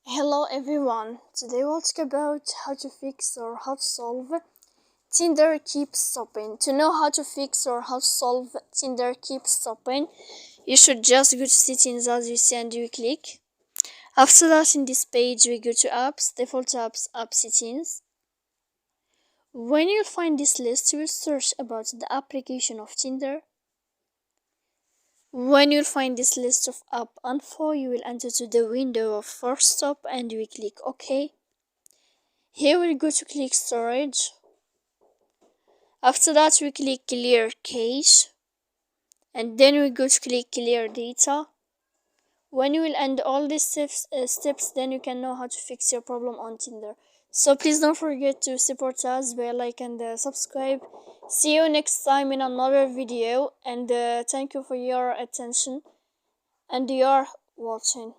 Hello everyone, today we'll talk about how to fix or how to solve Tinder keeps stopping. To know how to fix or how to solve Tinder keeps stopping, you should just go to settings as you see and you click. After that, in this page we go to apps, default apps, app settings. When you find this list, you will search about the application of Tinder. When you'll find this list of app info, you will enter to the window of first stop and we click OK. Here we'll go to click storage. After that we click clear cache and then we go to click clear data. When you will end all these steps, then you can know how to fix your problem on Tinder. So please don't forget to support us by like and subscribe. See you next time in another video, and thank you for your attention and your watching.